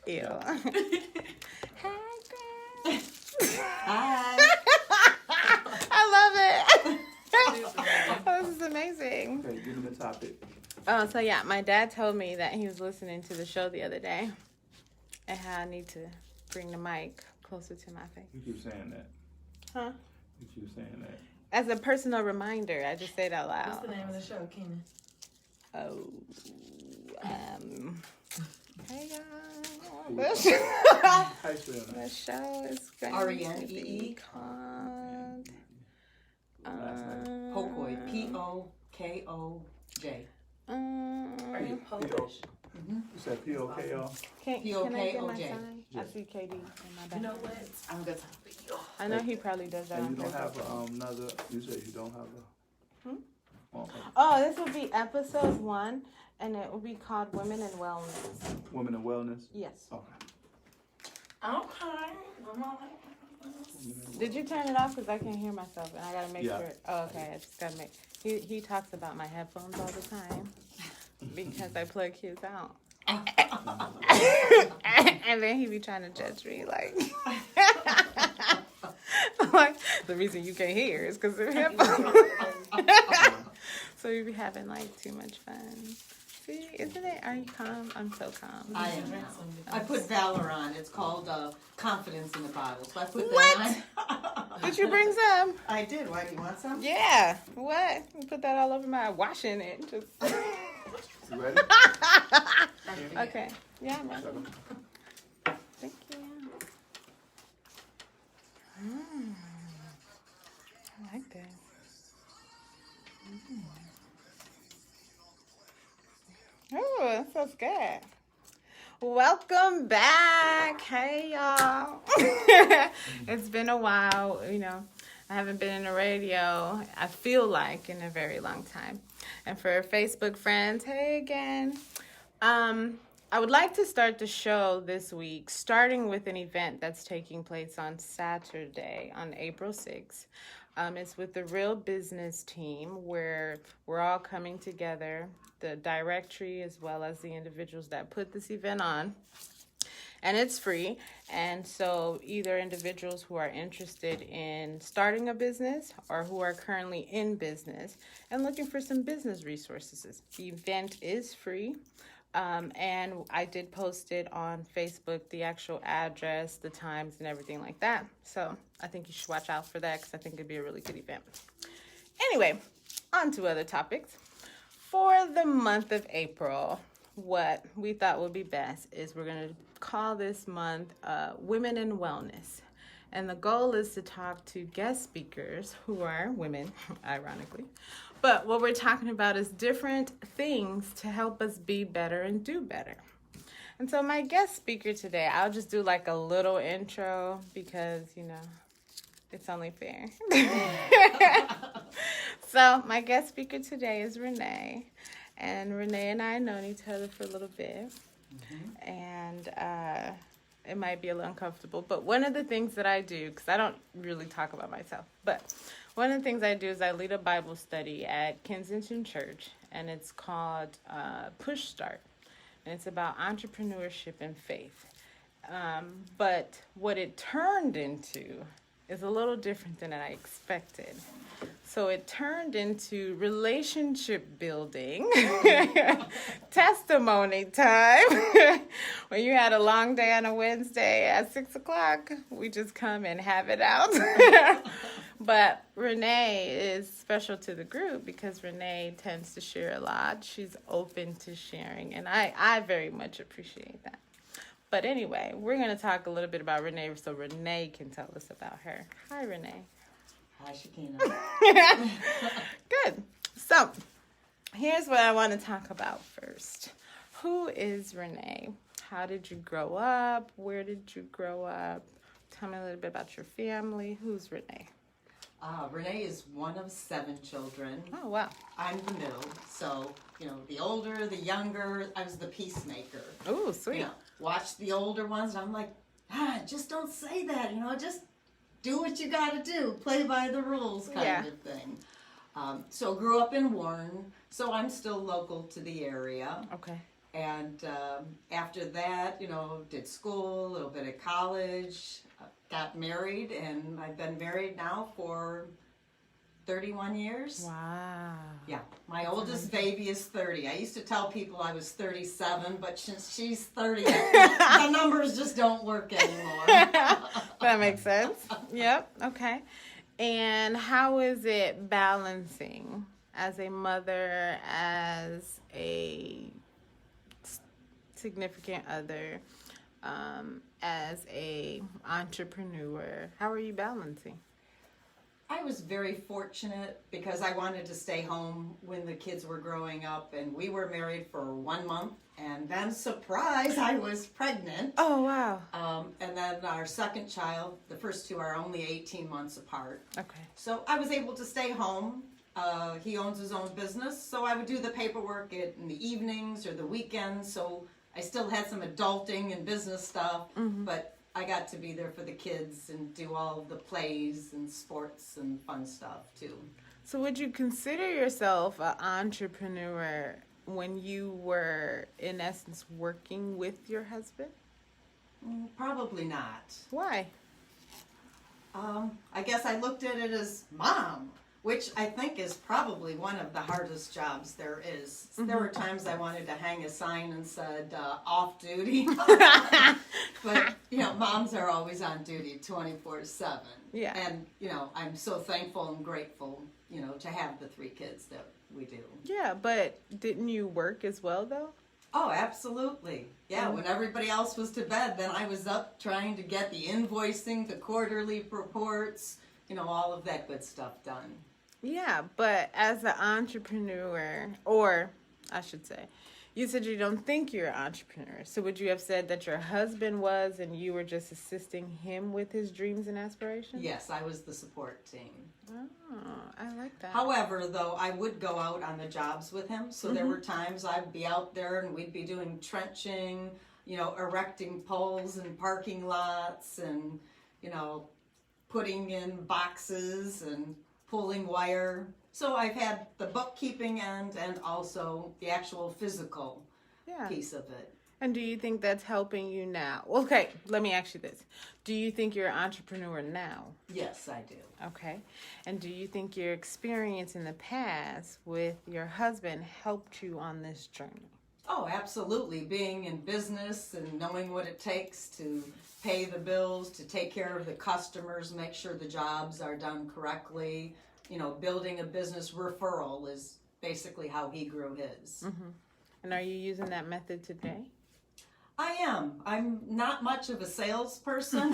Ew. Hi, girl. Hi. I love it. Oh, this is amazing. Okay, give me the topic. Oh, so yeah, my dad told me that he was listening to the show the other day and how I need to bring the mic closer to my face. You keep saying that. Huh? You keep saying that. As a personal reminder, I just say it out loud. What's the name of the show, Keena? Oh, hey y'all. How you spell The that? show is going R-E-N-E-E? to be called Pokoj. P-O-K-O-J. Are you Pokoj? You said P-O-K-O? Can I get my P-O-K-O-J. sign? I see KD in my back. You know what? I'm gonna talk to you. I know he probably does that And on you don't have purpose. another, you said you don't have a... Hmm? Oh, okay. Oh, this will be episode 1, and it will be called Women in Wellness. Women in Wellness? Yes. Okay. Okay. Did you turn it off? Because I can't hear myself, and I gotta make Yeah. sure. Oh, okay. I just gotta make. He talks about my headphones all the time because I plug his out, and then he be trying to judge me like, like the reason you can't hear is because of headphones. So we be having like too much fun. See, isn't it? Are you calm? I'm so calm. I am now. I put Valor on. It's called Confidence in the Bottle. So I put What? that on. Did you bring some? I did. Why, do you want some? Yeah. What? You put that all over my washing it. Just. You ready? Okay. Yeah, I'm ready. Thank you. I like that. Oh, that feels good. Welcome back. Hey, y'all. It's been a while, you know. I haven't been in the radio, I feel like, in a very long time. And for Facebook friends, hey again. I would like to start the show this week, starting with an event that's taking place on Saturday, on April 6th. It's with the Real Business team, where we're all coming together, the directory as well as the individuals that put this event on. And it's free. And so either individuals who are interested in starting a business or who are currently in business and looking for some business resources. The event is free. And I did post it on Facebook, the actual address, the times, and everything like that. So I think you should watch out for that because I think it'd be a really good event. Anyway, on to other topics. For the month of April, what we thought would be best is we're going to call this month Women in Wellness. And the goal is to talk to guest speakers who are women, ironically. But what we're talking about is different things to help us be better and do better. And so my guest speaker today, I'll just do like a little intro because, you know, it's only fair. So my guest speaker today is Renee. And Renee and I have known each other for a little bit. Mm-hmm. And it might be a little uncomfortable. But one of the things that I do, because I don't really talk about myself, but one of the things I do is I lead a Bible study at Kensington Church. And it's called Push Start. And it's about entrepreneurship and faith. But what it turned into is a little different than I expected. So it turned into relationship building, testimony time. When you had a long day on a Wednesday at 6 o'clock, we just come and have it out. But Renee is special to the group because Renee tends to share a lot. She's open to sharing, and I very much appreciate that. But anyway, we're going to talk a little bit about Renee so Renee can tell us about her. Hi, Renee. Hi, Keena. Good. So, here's what I want to talk about first. Who is Renee? How did you grow up? Where did you grow up? Tell me a little bit about your family. Who's Renee? Renee is one of 7 children. Oh, wow. I'm the middle, so, you know, the older, the younger, I was the peacemaker. Oh, sweet. You know, watch the older ones, and I'm like, just don't say that, you know, just do what you gotta do, play by the rules kind of thing. So grew up in Warren, so I'm still local to the area. Okay. And after that, did school, a little bit of college, got married, and I've been married now for 31 years. Wow. Yeah, my oldest baby is 30. I used to tell people I was 37, but since she's 30, the numbers just don't work anymore. That makes sense. Yep. Okay. And how is it balancing as a mother, as a significant other, as a entrepreneur? How are you balancing? I was very fortunate because I wanted to stay home when the kids were growing up, and we were married for 1 month, and then surprise, I was pregnant. Oh, wow. And then our second child, the first two are only 18 months apart. Okay. So I was able to stay home. He owns his own business, so I would do the paperwork in the evenings or the weekends, so I still had some adulting and business stuff, but I got to be there for the kids and do all of the plays and sports and fun stuff too. So would you consider yourself an entrepreneur when you were, in essence, working with your husband? Probably not. Why? I guess I looked at it as mom, which I think is probably one of the hardest jobs there is. There were times I wanted to hang a sign and said, off duty. But, moms are always on duty 24/7. Yeah. And, I'm so thankful and grateful, to have the 3 kids that we do. Yeah, but didn't you work as well, though? Oh, absolutely. Yeah, when everybody else was to bed, then I was up trying to get the invoicing, the quarterly reports, all of that good stuff done. Yeah, but as an entrepreneur, or I should say, you said you don't think you're an entrepreneur. So would you have said that your husband was and you were just assisting him with his dreams and aspirations? Yes, I was the support team. Oh, I like that. However, though, I would go out on the jobs with him. So there were times I'd be out there and we'd be doing trenching, erecting poles in parking lots and, putting in boxes and pulling wire. So I've had the bookkeeping end and also the actual physical piece of it. And do you think that's helping you now? Okay, let me ask you this. Do you think you're an entrepreneur now? Yes, I do. Okay. And do you think your experience in the past with your husband helped you on this journey? Oh, absolutely. Being in business and knowing what it takes to pay the bills, to take care of the customers, make sure the jobs are done correctly. Building a business referral is basically how he grew his. And are you using that method today? I am. I'm not much of a salesperson.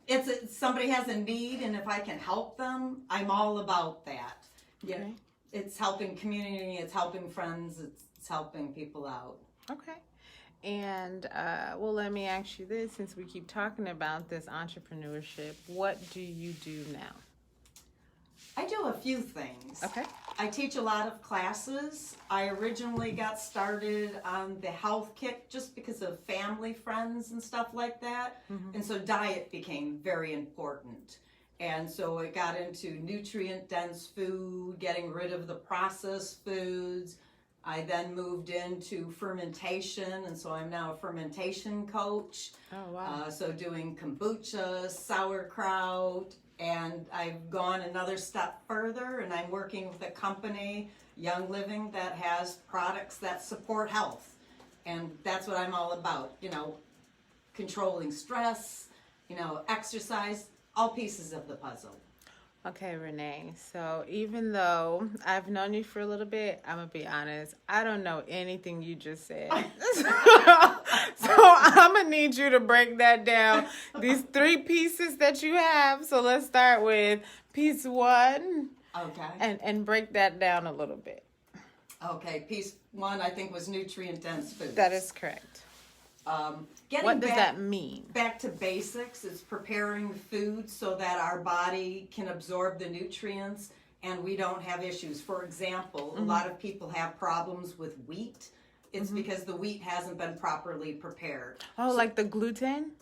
It's somebody has a need, and if I can help them, I'm all about that. Yeah, Okay. it's helping community, it's helping friends, it's helping people out. Okay. And, well, let me ask you this, since we keep talking about this entrepreneurship, what do you do now? I do a few things. Okay. I teach a lot of classes. I originally got started on the health kick just because of family, friends, and stuff like that. And so diet became very important. And so it got into nutrient-dense food, getting rid of the processed foods. I then moved into fermentation, and so I'm now a fermentation coach. Oh, wow. So doing kombucha, sauerkraut, and I've gone another step further, and I'm working with a company, Young Living, that has products that support health. And that's what I'm all about, controlling stress, exercise, all pieces of the puzzle. Okay, Renee. So even though I've known you for a little bit, I'm going to be honest, I don't know anything you just said. So I'm going to need you to break that down. These 3 pieces that you have. So let's start with piece 1. Okay. And break that down a little bit. Okay, piece 1 I think was nutrient-dense foods. That is correct. Getting What does that mean? Back to basics is preparing food so that our body can absorb the nutrients and we don't have issues. For example, a lot of people have problems with wheat. It's because the wheat hasn't been properly prepared. Oh, so, like the gluten?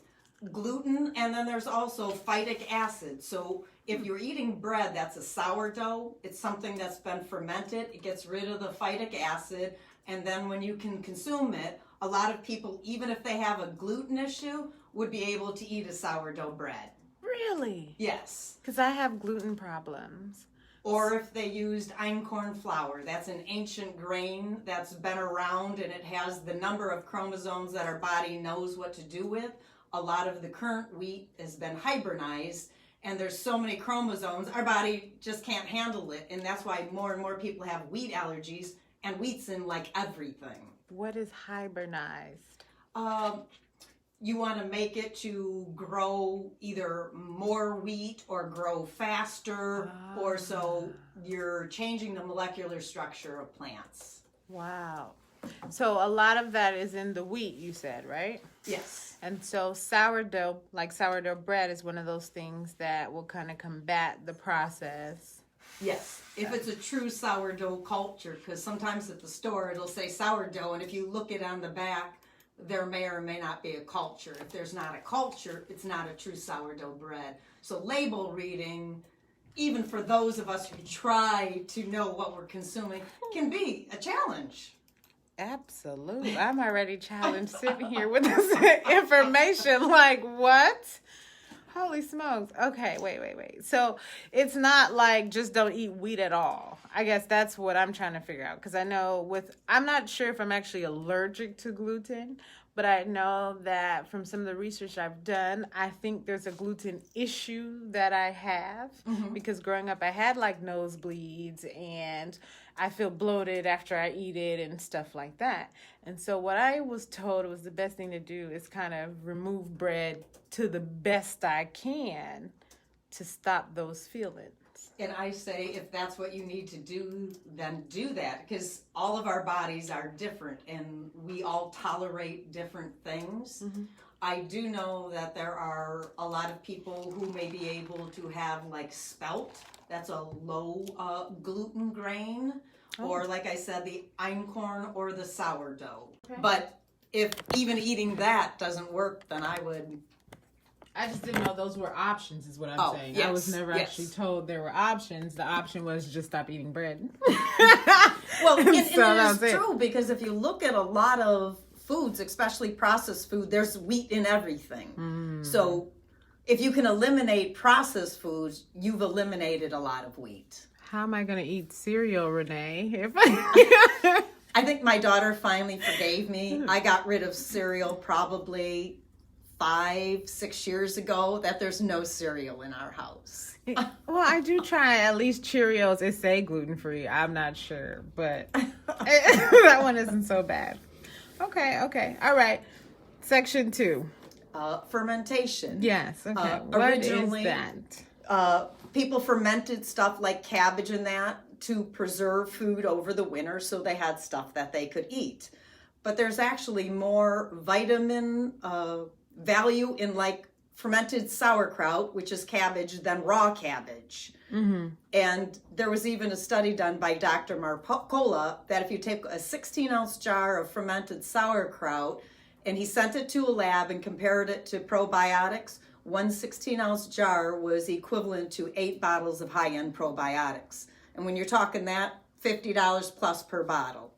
Gluten, and then there's also phytic acid. So if you're eating bread that's a sourdough, it's something that's been fermented. It gets rid of the phytic acid. And then when you can consume it, a lot of people, even if they have a gluten issue, would be able to eat a sourdough bread. Really? Yes. Because I have gluten problems. Or if they used einkorn flour. That's an ancient grain that's been around, and it has the number of chromosomes that our body knows what to do with. A lot of the current wheat has been hybridized, and there's so many chromosomes, our body just can't handle it. And that's why more and more people have wheat allergies, and wheat's in like everything. What is hibernized? You want to make it to grow either more wheat or grow faster, or so you're changing the molecular structure of plants. Wow. So a lot of that is in the wheat, you said, right? Yes. And so sourdough, like sourdough bread, is one of those things that will kind of combat the process. Yes, if it's a true sourdough culture, because sometimes at the store it'll say sourdough, and if you look it on the back, there may or may not be a culture. If there's not a culture, it's not a true sourdough bread. So label reading, even for those of us who try to know what we're consuming, can be a challenge. Absolutely. I'm already challenged sitting here with this information. Like, what? Holy smokes. Okay, wait. So it's not like just don't eat wheat at all. I guess that's what I'm trying to figure out. Because I know I'm not sure if I'm actually allergic to gluten, but I know that from some of the research I've done, I think there's a gluten issue that I have. Mm-hmm. Because growing up, I had like nosebleeds and I feel bloated after I eat it and stuff like that. And so what I was told was the best thing to do is kind of remove bread to the best I can to stop those feelings. And I say, if that's what you need to do, then do that, because all of our bodies are different and we all tolerate different things. Mm-hmm. I do know that there are a lot of people who may be able to have like spelt. That's a low gluten grain. Oh. Or like I said, the einkorn or the sourdough. Okay. But if even eating that doesn't work, then I just didn't know those were options, is what I'm saying. Yes, I was never actually told there were options. The option was just stop eating bread. Well, and it is true, because if you look at a lot of foods, especially processed food, there's wheat in everything. Mm. So if you can eliminate processed foods, you've eliminated a lot of wheat. How am I going to eat cereal, Renee? I think my daughter finally forgave me. I got rid of cereal probably 5-6 years ago, that there's no cereal in our house. Well, I do try at least Cheerios. It say gluten-free. I'm not sure, but that one isn't so bad. Okay. All right. Section 2. Fermentation. Yes. Okay. Originally, what is that? People fermented stuff like cabbage and that to preserve food over the winter, so they had stuff that they could eat. But there's actually more vitamin value in like fermented sauerkraut, which is cabbage, than raw cabbage. Mm-hmm. And there was even a study done by Dr. Marcola that if you take a 16-ounce jar of fermented sauerkraut and he sent it to a lab and compared it to probiotics, one 16-ounce jar was equivalent to 8 bottles of high-end probiotics. And when you're talking that, $50 plus per bottle.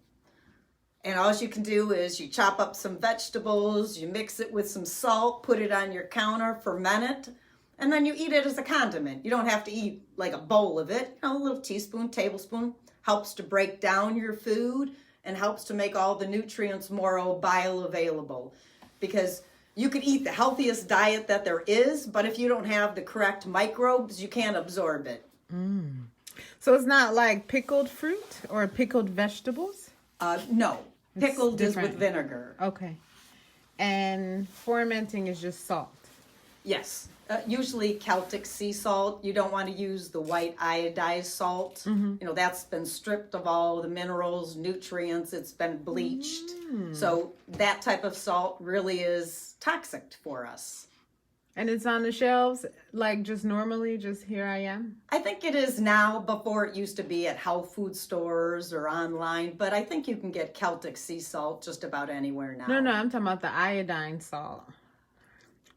And all you can do is you chop up some vegetables, you mix it with some salt, put it on your counter, ferment it, and then you eat it as a condiment. You don't have to eat like a bowl of it. A little teaspoon, tablespoon helps to break down your food and helps to make all the nutrients more bioavailable. Because you could eat the healthiest diet that there is, but if you don't have the correct microbes, you can't absorb it. Mm. So it's not like pickled fruit or pickled vegetables? No. Pickled is with vinegar. Okay. And fermenting is just salt? Yes. Usually Celtic sea salt. You don't want to use the white iodized salt. Mm-hmm. You know, that's been stripped of all the minerals, nutrients. It's been bleached. Mm. So that type of salt really is toxic for us. And it's on the shelves, like just normally, just here I am? I think it is now. Before it used to be at health food stores or online, but I think you can get Celtic sea salt just about anywhere now. No, I'm talking about the iodine salt.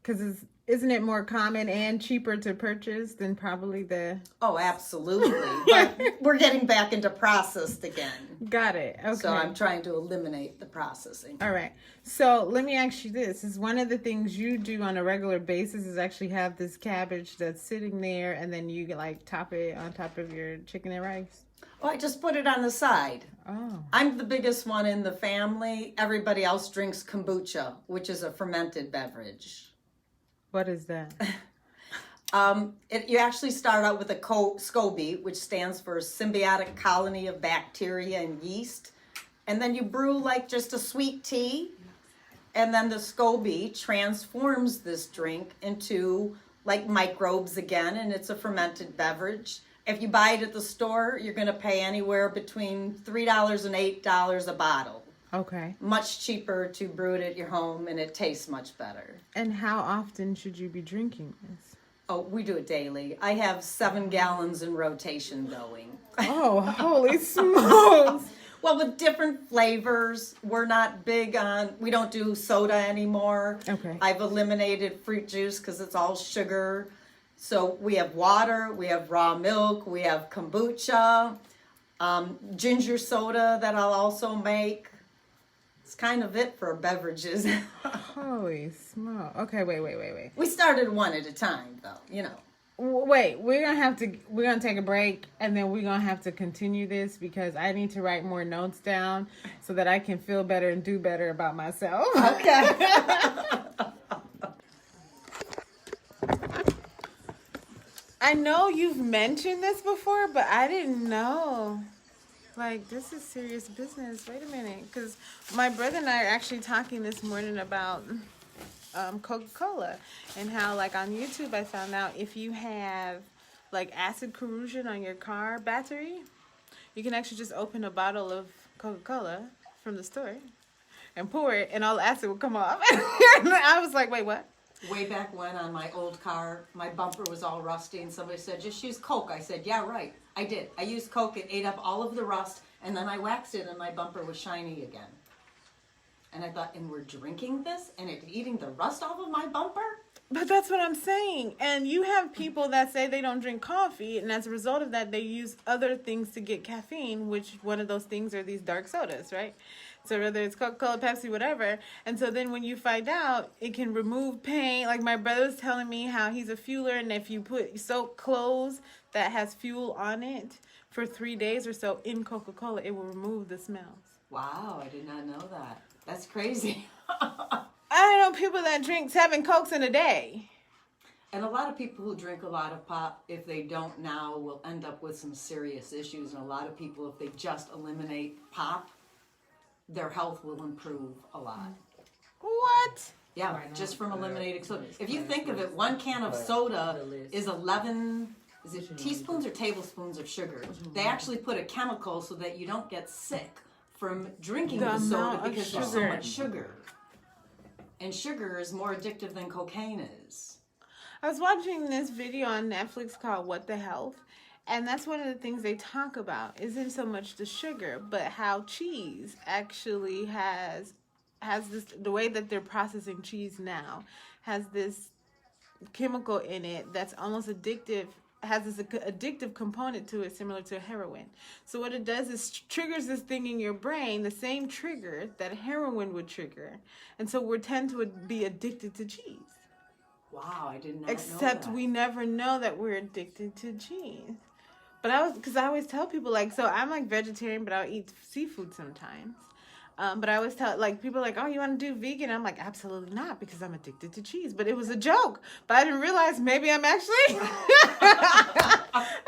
Because isn't it more common and cheaper to purchase than probably the... Oh, absolutely. But we're getting back into processed again. Got it. Okay. So I'm trying to eliminate the processing. All right. So let me ask you this. Is one of the things you do on a regular basis is actually have this cabbage that's sitting there and then you like top it on top of your chicken and rice? Oh, I just put it on the side. Oh. I'm the biggest one in the family. Everybody else drinks kombucha, which is a fermented beverage. What is that? You actually start out with a SCOBY, which stands for Symbiotic Colony of Bacteria and Yeast. And then you brew like just a sweet tea. And then the SCOBY transforms this drink into like microbes again, and it's a fermented beverage. If you buy it at the store, you're going to pay anywhere between $3 and $8 a bottle. Okay. Much cheaper to brew it at your home, and it tastes much better. And how often should you be drinking this? Oh, we do it daily. I have 7 gallons in rotation going. Oh, holy smokes. Well, with different flavors, we're not big on, we don't do soda anymore. Okay. I've eliminated fruit juice because it's all sugar. So we have water, we have raw milk, we have kombucha, ginger soda that I'll also make. It's kind of it for beverages. Holy smoke. Okay, wait. We started one at a time, though, you know. Wait, we're gonna take a break and then we're gonna have to continue this because I need to write more notes down so that I can feel better and do better about myself. Okay. I know you've mentioned this before, but I didn't know. Like, this is serious business. Wait a minute. Because my brother and I are actually talking this morning about Coca-Cola and how, like, on YouTube I found out if you have, like, acid corrosion on your car battery, you can actually just open a bottle of Coca-Cola from the store and pour it and all the acid will come off. And I was like, wait, what? Way back when on my old car, my bumper was all rusty and somebody said, just use Coke. I said, yeah, right. I did. I used Coke. It ate up all of the rust and then I waxed it and my bumper was shiny again. And I thought, and we're drinking this and it's eating the rust off of my bumper? But that's what I'm saying. And you have people that say they don't drink coffee, and as a result of that, they use other things to get caffeine, which one of those things are these dark sodas, right? So whether it's Coca-Cola, Pepsi, whatever. And so then when you find out, it can remove paint. Like my brother's telling me how he's a fueler, and if you soak clothes that has fuel on it for 3 days or so in Coca-Cola, it will remove the smells. Wow, I did not know that. That's crazy. I know people that drink 7 Cokes in a day. And a lot of people who drink a lot of pop, if they don't now, will end up with some serious issues. And a lot of people, if they just eliminate pop, their health will improve a lot. What? Yeah, just from eliminating soda. If you think of it, 1 can of soda is 11, is it teaspoons or tablespoons of sugar? They actually put a chemical so that you don't get sick from drinking the soda because there's so much sugar. And sugar is more addictive than cocaine is. I was watching this video on Netflix called What the Health, and that's one of the things they talk about isn't so much the sugar, but how cheese actually has this, the way that they're processing cheese now, has this chemical in it that's almost addictive, has this addictive component to it similar to heroin. So what it does is triggers this thing in your brain, the same trigger that heroin would trigger. And so we tend to be addicted to cheese. Wow, I did not Except know that. we never know that we're addicted to cheese. But because I always tell people, like, so I'm like vegetarian, but I'll eat seafood sometimes. But I always tell, like, people are like, oh, you want to do vegan? I'm like, absolutely not, because I'm addicted to cheese. But it was a joke. But I didn't realize maybe I'm actually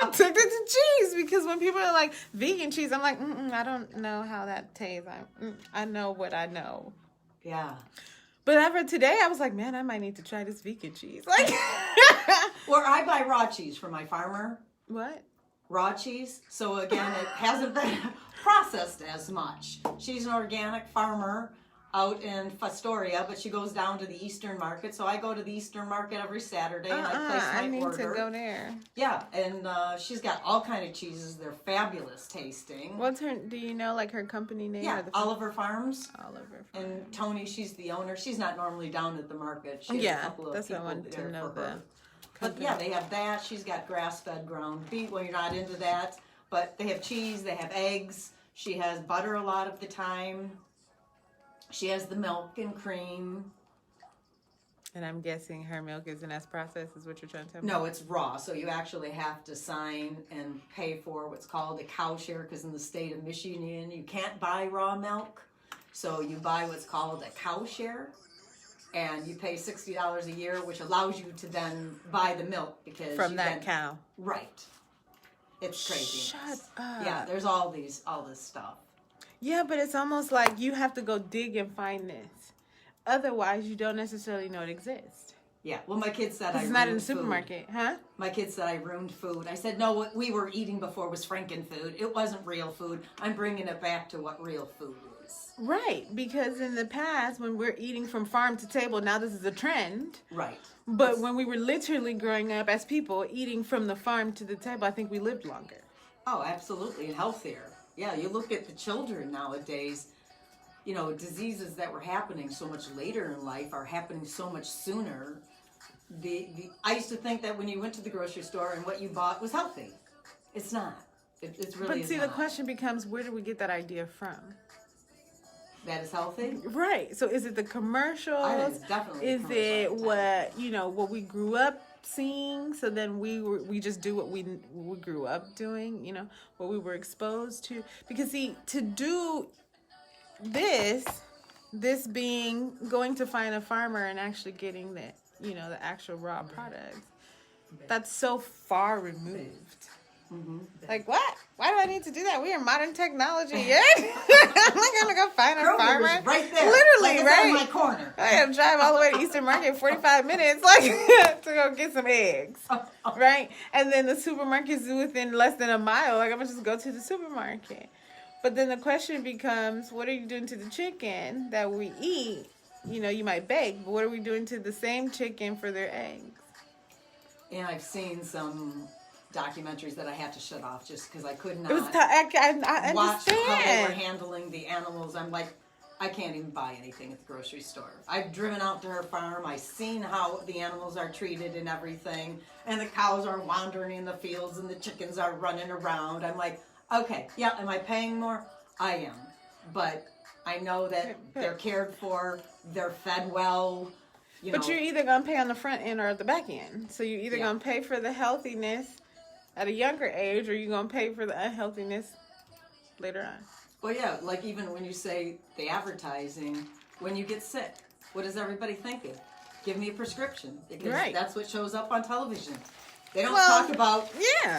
addicted to cheese. Because when people are like, vegan cheese, I'm like, I don't know how that tastes. I know what I know. Yeah. But after today, I was like, man, I might need to try this vegan cheese. Like, Or I buy raw cheese from my farmer. what? Raw cheese. So again, it hasn't been processed as much. She's an organic farmer. out in Fostoria, but she goes down to the Eastern Market. So I go to the Eastern Market every Saturday and I place my I need order. to go there. Yeah, and she's got all kind of cheeses. They're fabulous tasting. What's her? Do you know like her company name? Yeah, or the Oliver Farms. Oliver. And Tony, she's the owner. She's not normally down at the market. She has a couple of that's what I people wanted there to know. for her. But company. yeah, they have that. She's got grass-fed ground beef. Well, you're not into that, but they have cheese. They have eggs. She has butter a lot of the time. She has the milk and cream. And I'm guessing her milk isn't as processed, is what you're trying to tell me? No, it's raw. So you actually have to sign and pay for what's called a cow share, because in the state of Michigan, you can't buy raw milk. So you buy what's called a cow share, and you pay $60 a year, which allows you to then buy the milk because From that cow. Right. It's crazy. Shut up. Yeah, there's all this stuff. Yeah, but it's almost like you have to go dig and find this. Otherwise, you don't necessarily know it exists. Yeah, well, my kids said It's not in the supermarket, huh? My kids said I ruined food. I said, no, what we were eating before was Frankenfood. It wasn't real food. I'm bringing it back to what real food is. Right, because in the past, when we're eating from farm to table, now this is a trend. Right. But when we were literally growing up as people, eating from the farm to the table, I think we lived longer. Oh, absolutely, and healthier. Yeah, you look at the children nowadays, you know, diseases that were happening so much later in life are happening so much sooner. I used to think that when you went to the grocery store and what you bought was healthy. It's not. It's really But see, not. the question becomes, where do we get that idea from? That is healthy? Right. So is it the commercials? It's definitely Is it commercial what we grew up seeing? So then we just do what we grew up doing, what we were exposed to. Because see, to do this being going to find a farmer and actually getting the actual raw products, that's so far removed. Mm-hmm. Like, what? Why do I need to do that? We are modern technology yet? I'm not gonna go find a farmer. Right there. Literally, like right? on my corner. I gotta drive all the way to Eastern Market 45 minutes, like, to go get some eggs. Right? And then the supermarket's within less than a mile. Like, I'm gonna just go to the supermarket. But then the question becomes, what are you doing to the chicken that we eat? You might bake, but what are we doing to the same chicken for their eggs? And I've seen some documentaries that I had to shut off just because I could not I understand. watch how they were handling the animals. I'm like, I can't even buy anything at the grocery store. I've driven out to her farm. I've seen how the animals are treated and everything. And the cows are wandering in the fields and the chickens are running around. I'm like, okay, yeah, am I paying more? I am. But I know that they're cared for, they're fed well. But you're either going to pay on the front end or at the back end. So you're either going to pay for the healthiness at a younger age, or you're going to pay for the unhealthiness later on. Well, yeah, like even when you say the advertising, when you get sick, what is everybody thinking? Give me a prescription. Because that's what shows up on television. They don't talk about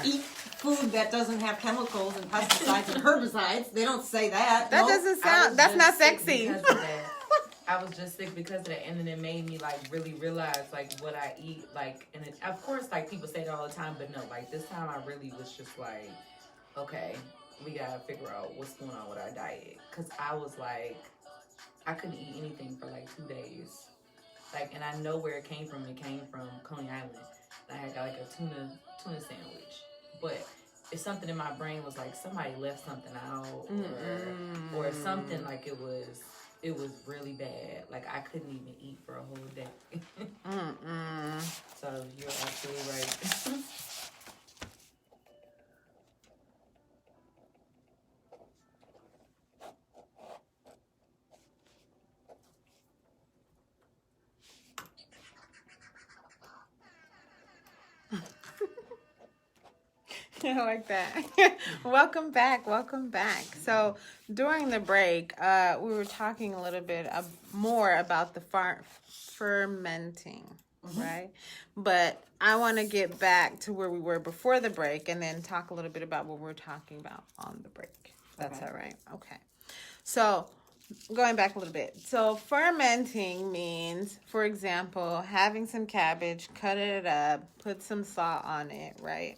eat food that doesn't have chemicals and pesticides and herbicides. They don't say that. That doesn't sound, that's not sexy. I was just sick because of that, and then it made me really realize what I eat, and of course people say that all the time, but no, this time I really was just okay, we gotta figure out what's going on with our diet, because I was I couldn't eat anything for 2 days, and I know where it came from. It came from Coney Island. I had got a tuna sandwich, but it's something in my brain was somebody left something out, or something it was really bad. I couldn't even eat for a whole day. So you're absolutely right. I like that. Welcome back. So during the break, we were talking a little bit more about the fermenting, right? But I want to get back to where we were before the break and then talk a little bit about what we're talking about on the break. That's all right? Okay. So going back a little bit. So fermenting means, for example, having some cabbage, cut it up, put some salt on it, right?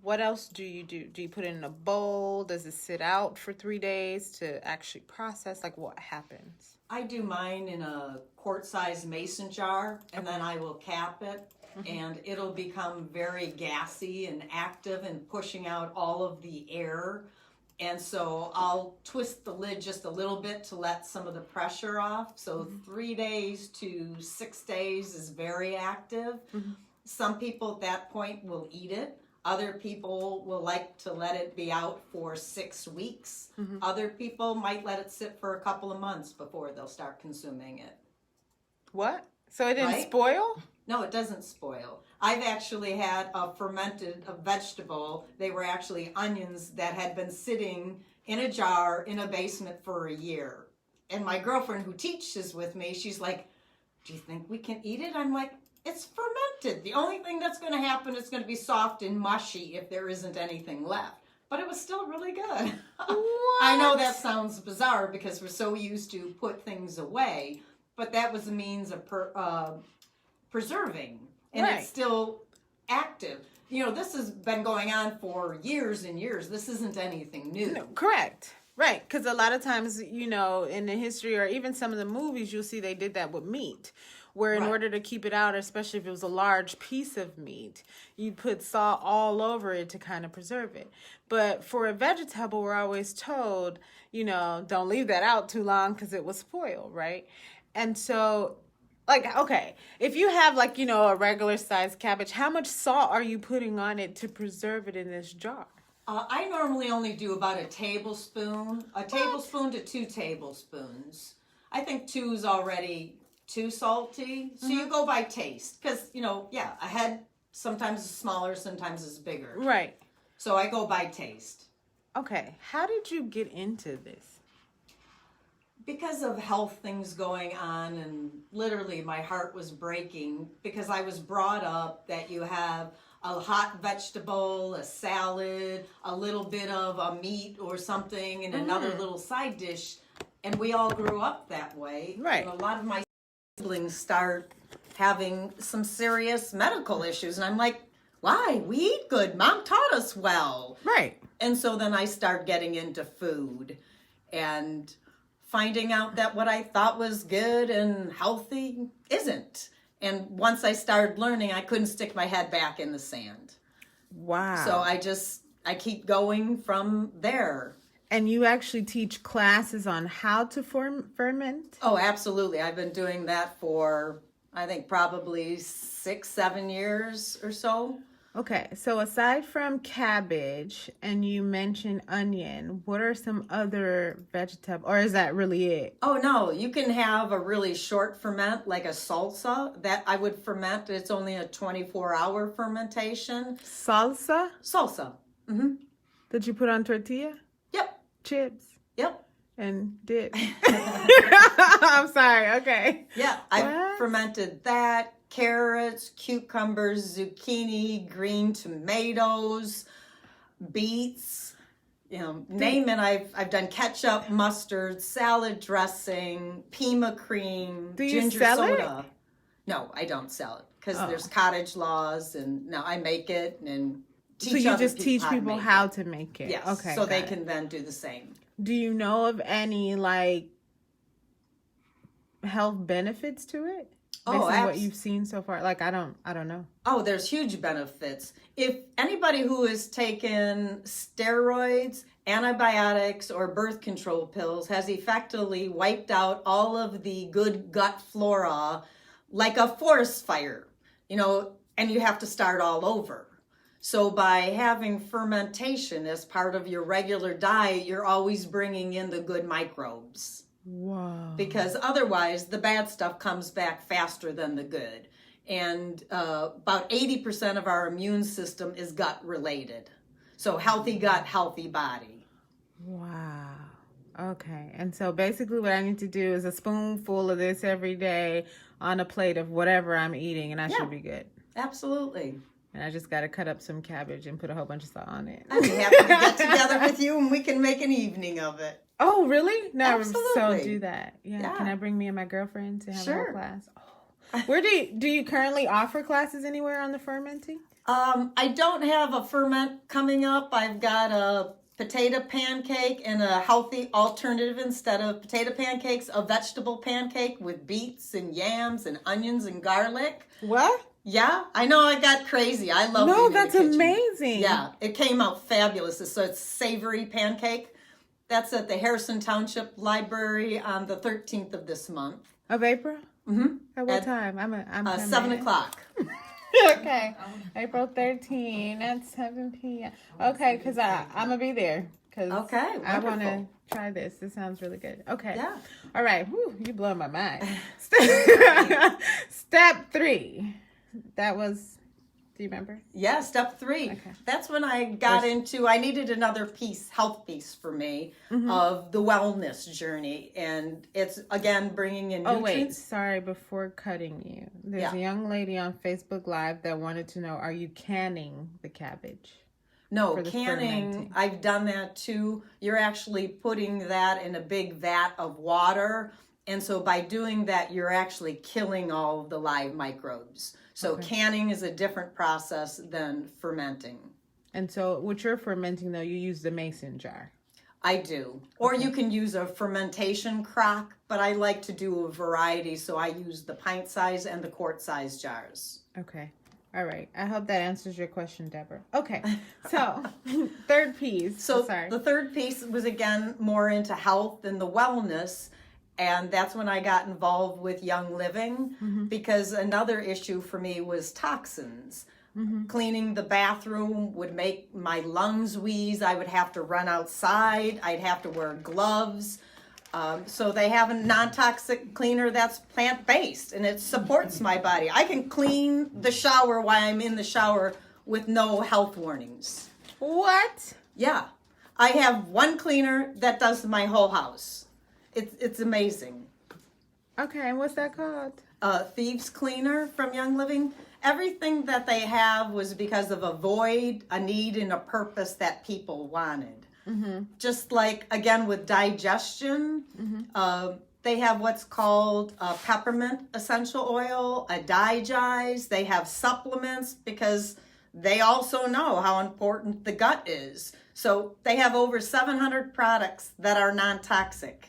What else do you do? Do you put it in a bowl? Does it sit out for 3 days to actually process? Like, what happens? I do mine in a quart-sized mason jar, and then I will cap it, and it'll become very gassy and active and pushing out all of the air. And so I'll twist the lid just a little bit to let some of the pressure off. So 3 days to 6 days is very active. Some people at that point will eat it. Other people will like to let it be out for 6 weeks. Other people might let it sit for a couple of months before they'll start consuming it. What? So it didn't Right? spoil? No, it doesn't spoil. I've actually had a vegetable. They were actually onions that had been sitting in a jar in a basement for a year. And my girlfriend who teaches with me, she's like, do you think we can eat it? I'm like, it's fermented. The only thing that's going to happen is going to be soft and mushy if there isn't anything left. But it was still really good. I know that sounds bizarre because we're so used to put things away, but that was a means of preserving. And Right. it's still active. You know, this has been going on for years and years. This isn't anything new. No, correct. Right. Because a lot of times, you know, in the history or even some of the movies, you'll see they did that with meat. Where in Right. order to keep it out, especially if it was a large piece of meat, you'd put salt all over it to kind of preserve it. But for a vegetable, we're always told, you know, don't leave that out too long because it will spoil, right? And so, like, okay, if you have, like, you know, a regular sized cabbage, how much salt are you putting on it to preserve it in this jar? I normally only do about a tablespoon to 2 tablespoons. I think 2 is already too salty. So you go by taste. Because, you know, yeah, a head sometimes is smaller, sometimes is bigger. Right. So I go by taste. Okay. How did you get into this? Because of health things going on, and literally my heart was breaking because I was brought up that you have a hot vegetable, a salad, a little bit of a meat or something, and another little side dish. And we all grew up that way. Right. And a lot of my siblings start having some serious medical issues. And I'm like, why? We eat good. Mom taught us well. Right. And so then I start getting into food and finding out that what I thought was good and healthy isn't. And once I started learning, I couldn't stick my head back in the sand. Wow. So I keep going from there. And you actually teach classes on how to ferment? Oh, absolutely. I've been doing that for, I think, probably 6-7 years or so. Okay, so aside from cabbage and you mentioned onion, what are some other vegetables, or is that really it? Oh, no, you can have a really short ferment, like a salsa, that I would ferment. It's only a 24-hour fermentation. Salsa? Salsa. Mm-hmm. That you put on tortilla? Yep. Chips? Yep. And dip? I'm sorry, okay. Yeah, I've What? fermented that. Carrots, cucumbers, zucchini, green tomatoes, beets, you know, name it. I've done ketchup, mustard, salad dressing, Pima cream, Do you ginger sell it? soda. No, I don't sell it because Oh. there's cottage laws, and no, I make it and teach So you other just teach people make how it. to make it? Yes, Okay. so they got it. can then do the same. Do you know of any, like, health benefits to it? Oh, Based on what abs- you've seen so far? Like, I don't know. Oh, there's huge benefits. If anybody who has taken steroids, antibiotics, or birth control pills has effectively wiped out all of the good gut flora like a forest fire, you know, and you have to start all over. So by having fermentation as part of your regular diet, you're always bringing in the good microbes. Wow. Because otherwise the bad stuff comes back faster than the good. And about 80% of our immune system is gut related. So healthy gut, healthy body. Wow. Okay. And so basically what I need to do is a spoonful of this every day on a plate of whatever I'm eating, and I Yeah. should be good. Absolutely. And I just got to cut up some cabbage and put a whole bunch of salt on it. I'd be happy to get together with you and we can make an evening of it. Oh, really? No, so Absolutely. do that. Yeah. Yeah. Can I bring me and my girlfriend to have a Sure. whole class? Oh, Where do you currently offer classes anywhere on the fermenting? I don't have a ferment coming up. I've got a potato pancake and a healthy alternative instead of potato pancakes, a vegetable pancake with beets and yams and onions and garlic. What? Yeah, I know I got crazy. I love No, being that's in the kitchen. amazing. Yeah, it came out fabulous. So it's savory pancake. That's at the Harrison Township Library on the 13th of this month. Of April? Mm-hmm. At what At, time? I'm 7 o'clock. Okay. April 13th at 7 p.m. Okay, because I'm going to be there. Cause Okay, I want to wonderful. try this. This sounds really good. Okay. Yeah. All right. Whew, you blow my mind. Step 3. That was, do you remember? Yeah, step 3. Okay. That's when I got into, I needed another piece, health piece for me of the wellness journey. And it's, again, bringing in Oh, wait. nutrients. Sorry, before cutting you. There's Yeah. a young lady on Facebook Live that wanted to know, are you canning the cabbage? No, for the canning, fermenting. I've done that too. You're actually putting that in a big vat of water. And so by doing that, you're actually killing all of the live microbes. So canning is a different process than fermenting. And so with your fermenting, though, you use the mason jar. I do. Or you can use a fermentation crock, but I like to do a variety. So I use the pint size and the quart size jars. Okay. All right. I hope that answers your question, Deborah. Okay. So, third piece. So Sorry. the third piece was, again, more into health and the wellness. And that's when I got involved with Young Living because another issue for me was toxins. Cleaning the bathroom would make my lungs wheeze. I would have to run outside. I'd have to wear gloves. So they have a non-toxic cleaner that's plant-based and it supports my body. I can clean the shower while I'm in the shower with no health warnings. What? Yeah. I have one cleaner that does my whole house. It's amazing. Okay. And what's that called? Thieves Cleaner from Young Living. Everything that they have was because of a void, a need, and a purpose that people wanted. Just like, again, with digestion, they have what's called a peppermint essential oil, a digize. They have supplements because they also know how important the gut is. So they have over 700 products that are non-toxic.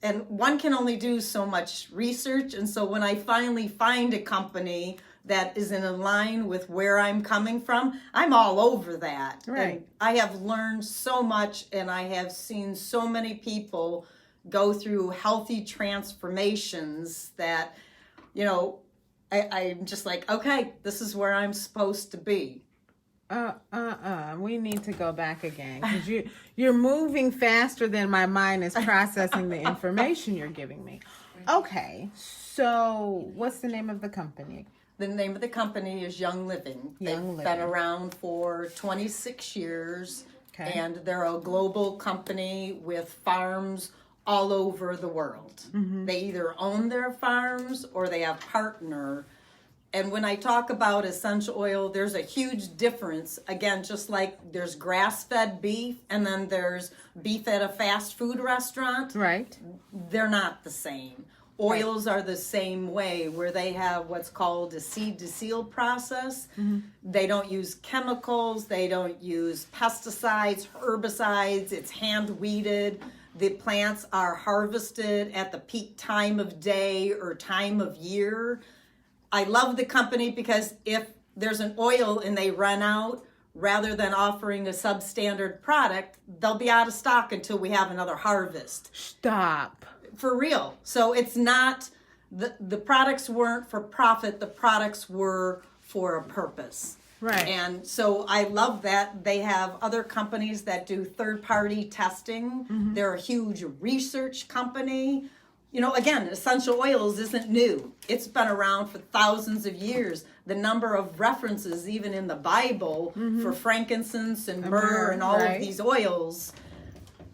And one can only do so much research. And so when I finally find a company that is in line with where I'm coming from, I'm all over that. Right. And I have learned so much and I have seen so many people go through healthy transformations that, you know, I'm just like, okay, this is where I'm supposed to be. We need to go back again because you're moving faster than my mind is processing the information you're giving me. Okay, so what's the name of the company? The name of the company is Young Living. They've been around for 26 years, and they're a global company with farms all over the world. They either own their farms or they have partner. And when I talk about essential oil, there's a huge difference. Again, just like there's grass-fed beef and then there's beef at a fast food restaurant. Right. They're not the same. Oils are the same way, where they have what's called a seed-to-seal process. They don't use chemicals. They don't use pesticides, herbicides. It's hand-weeded. The plants are harvested at the peak time of day or time of year. I love the company because if there's an oil and they run out, rather than offering a substandard product, they'll be out of stock until we have another harvest. Stop. For real. So it's not, the products weren't for profit, the products were for a purpose. Right. And so I love that. They have other companies that do third-party testing. They're a huge research company. You know, again, essential oils isn't new. It's been around for thousands of years. The number of references, even in the Bible, for frankincense and myrrh and all of these oils,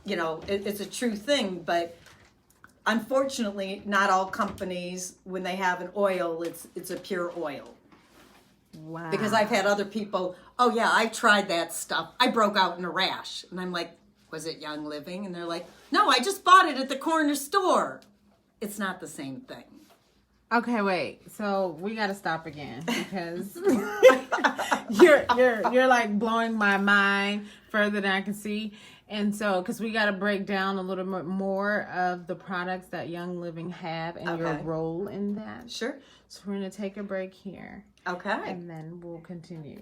you know, it's a true thing. But unfortunately, not all companies, when they have an oil, it's a pure oil. Wow. Because I've had other people, oh yeah, I tried that stuff. I broke out in a rash. And I'm like, was it Young Living? And they're like, no, I just bought it at the corner store. It's not the same thing. Okay, wait. So we gotta stop again because you're like blowing my mind further than I can see. And so, because we got to break down a little bit more of the products that Young Living have and your Okay. role in that. Sure. So we're going to take a break here Okay. and then we'll continue.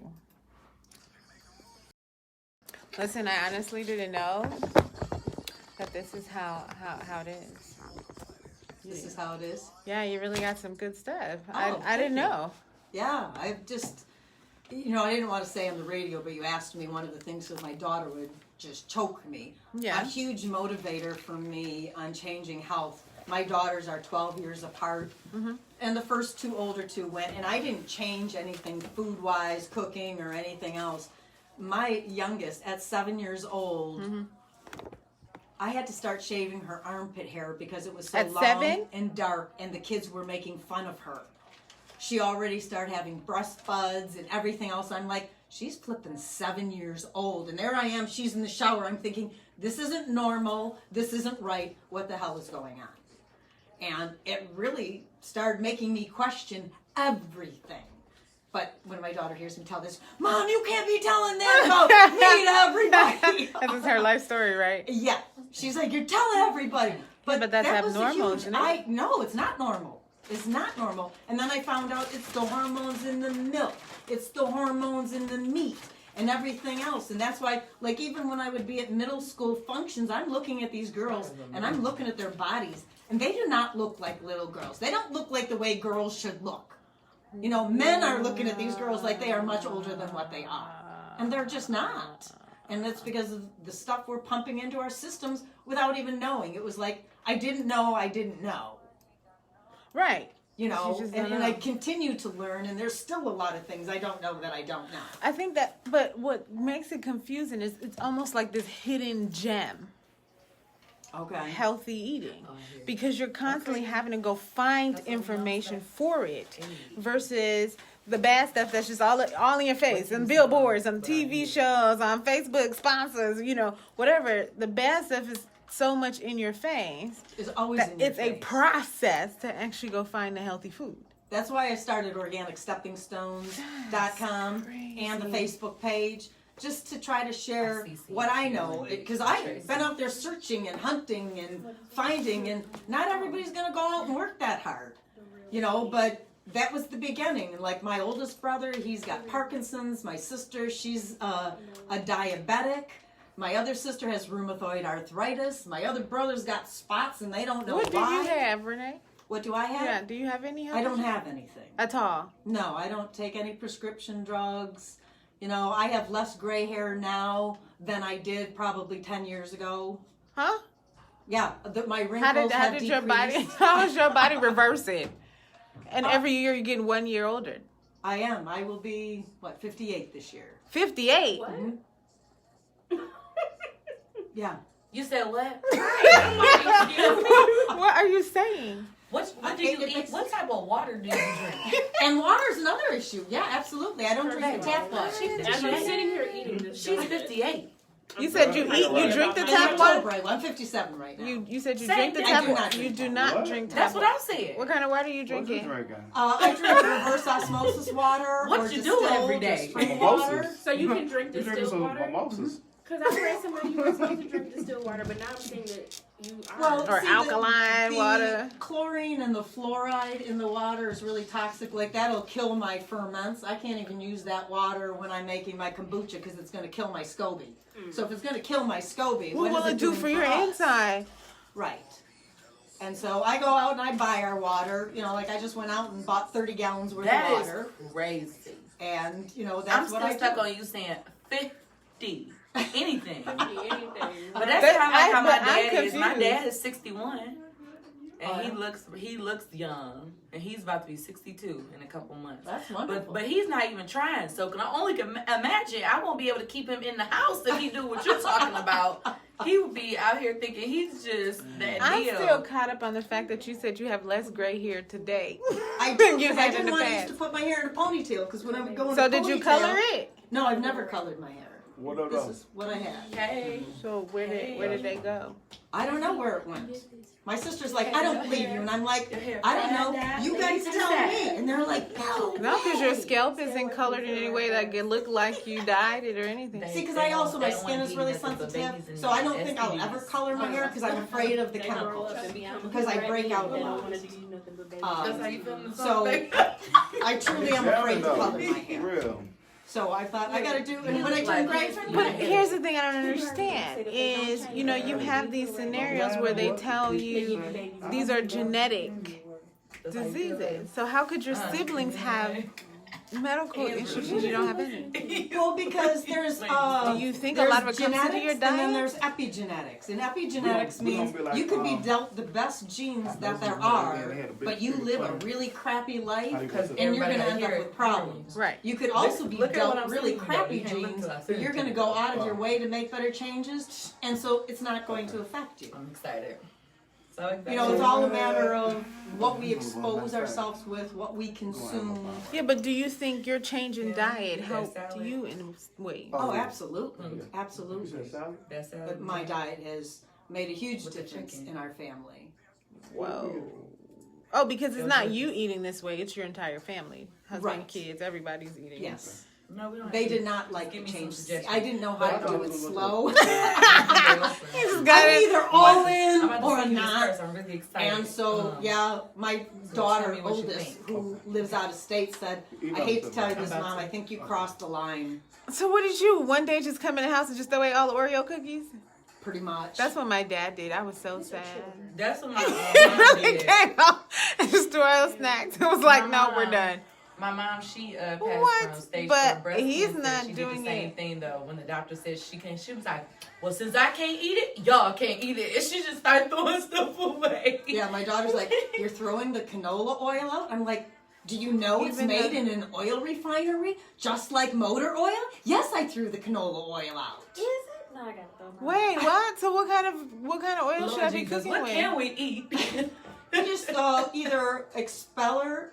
Listen, I honestly didn't know that this is how it is. This is how it is. Yeah, you really got some good stuff. Oh, I thank didn't you. know. Yeah, I've just, I didn't want to say on the radio, but you asked me one of the things because my daughter would just choke me. Yeah. A huge motivator for me on changing health. My daughters are 12 years apart, and the first two older two went, and I didn't change anything food-wise, cooking, or anything else. My youngest, at 7 years old, I had to start shaving her armpit hair because it was so At long 7? and dark, and the kids were making fun of her. She already started having breast buds and everything else. I'm like, she's flipping 7 years old. And there I am, she's in the shower. I'm thinking, this isn't normal. This isn't right. What the hell is going on? And it really started making me question everything. But when my daughter hears me tell this, Mom, you can't be telling that about me to everybody. This is her life story, right? Yeah. She's like, you're telling everybody. But but that's that was a abnormal, huge, isn't it? No, it's not normal. It's not normal. And then I found out it's the hormones in the milk. It's the hormones in the meat and everything else. And that's why, like, even when I would be at middle school functions, I'm looking at these girls and I'm looking at their bodies. And they do not look like little girls. They don't look like the way girls should look. Men are looking at these girls like they are much older than what they are. And they're just not. And that's because of the stuff we're pumping into our systems without even knowing. It was like, I didn't know. Right. You know, just and don't I know. continue to learn, and there's still a lot of things I don't know that I don't know. I think that, but what makes it confusing is it's almost like this hidden gem. Okay. Healthy eating, because you're constantly having to go find information for it versus the bad stuff that's just all in your face, and billboards, on TV shows, on Facebook sponsors, whatever. The bad stuff is so much in your face It's always that in your it's a face. process to actually go find the healthy food. That's why I started OrganicSteppingStones.com and the crazy. Facebook page, just to try to share CC. what I know. Because I've been out there searching and hunting and finding, and not everybody's going to go out and work that hard. But that was the beginning. And like my oldest brother, he's got Parkinson's. My sister, she's a diabetic. My other sister has rheumatoid arthritis. My other brother's got spots, and they don't know What do why. you have, Renee? What do I have? Yeah, do you have any? I don't have anything. at all. No, I don't take any prescription drugs. I have less gray hair now than I did probably 10 years ago. Huh? Yeah, my wrinkles How have did your body? decreased. How does your body reverse it? And every year you're getting 1 year older. I am. I will be 58 this year. 58. What? Yeah. You said what? What are you saying? What do you eat? What type of water do you drink? And water's another issue. Yeah, absolutely. I don't drink the tap water. As I'm sitting here eating this, She's 58. You said you drink the In tap water. October, I'm 57 right now. You said you Same drink the thing. tap I do water. not You drink do tap not water. drink tap That's what water. I said. What kind of water are you What's this drinking? right guy? I drink reverse osmosis water. What or you do distilled every or day? spring water. Mimosas. So you can drink You drinking distilled some water? mimosas? Because I read somebody who was supposed to drink distilled water, but now I'm seeing that you are. Well, Or see, alkaline the water. Chlorine and the fluoride in the water is really toxic. Like that'll kill my ferments. I can't even use that water when I'm making my kombucha because it's going to kill my SCOBY. So if it's going to kill my SCOBY, What what will is it do doing for your us? inside? Right. And so I go out and I buy our water. Like I just went out and bought 30 gallons worth That of is water. crazy. And I'm that's still what I stuck do. on you saying 50. Anything. Anything. But that's But kind of like how my I'm dad is. My confused. dad is 61, and Oh, he yeah? looks young, and he's about to be 62 in a couple months. That's wonderful. But he's not even trying. So can I only can imagine I won't be able to keep him in the house if he do what you're talking about. He would be out here thinking he's just that I'm deal. still caught up on the fact that you said you have less gray hair today. I do. You 'Cause had I in didn't the want to past. used to put my hair in a ponytail because when I would go in So a did you ponytail- color it? No, I've never colored my hair. What up, This though? is what I had. Hey. So where did they go? I don't know where it went. My sister's like, I don't believe you. And I'm like, I don't know. You guys tell me. And they're like, no. No, because your way. scalp isn't colored in any way that could look like you dyed it or anything. See, because I also, my skin is really sensitive, so I don't think I'll ever color my hair because I'm afraid of the chemicals. Because I break out a lot. That's how you feel in the So, I truly am afraid to color my For hair. real. So I thought I gotta do, and when I turn gray, But here's the thing I don't understand is, you know, you have these scenarios where they tell you these are genetic diseases. So how could your siblings have medical issues and you don't have any? well, because there's Do you think a lot of it comes into your genetics, and then diet? there's epigenetics. And epigenetics means be like, you could be dealt the best genes that there are, but you live a really crappy life, and you're gonna end up with problems. Right. You could also be Look at what dealt I'm really seeing, though. crappy You can't look genes, till I see but you're it. gonna go out of your way to make better changes, and so it's not going to affect you. I'm excited. So excited. You know, it's all a matter of what we expose ourselves with, what we consume. Yeah, but do you think your change in diet helped you in ways? Oh, absolutely, You absolutely. said salad? That's how But my diet has made a huge With the difference chicken. in our family. Whoa. Oh, because it's not you eating this way, it's your entire family. Husband, Right. kids, everybody's eating Yes. No, we don't. They have to. did not like Give to me some change. suggestions. I didn't know how to do it slow. You just got I'm it. either all I'm in about to or send you this not. first. I'm really excited. And so, yeah, my so daughter, tell me what you oldest, think. who lives out of state, said, I hate to tell you this, I'm about Mom, to. I think you crossed the line. So what did you one day just come in the house and just throw away all the Oreo cookies? Pretty much. That's what my dad did. I was so sad. That's what my He mom really did. came out and just threw all the snacks. It was like, My no, we're mom- done. My mom, she passed What? from stage But 4 breast he's cancer. not She doing did the same it. thing though. When the doctor said she can't, she was like, "Well, since I can't eat it, y'all can't eat it." And she just started throwing stuff away. Yeah, my daughter's like, you're throwing the canola oil out? I'm like, do you know it's Even made though- in an oil refinery, just like motor oil? Yes, I threw the canola oil out. Is it? No, I got throw mine. Wait, what? So what kind of oil should I Lord be Jesus, cooking what with? can we eat? You just either expeller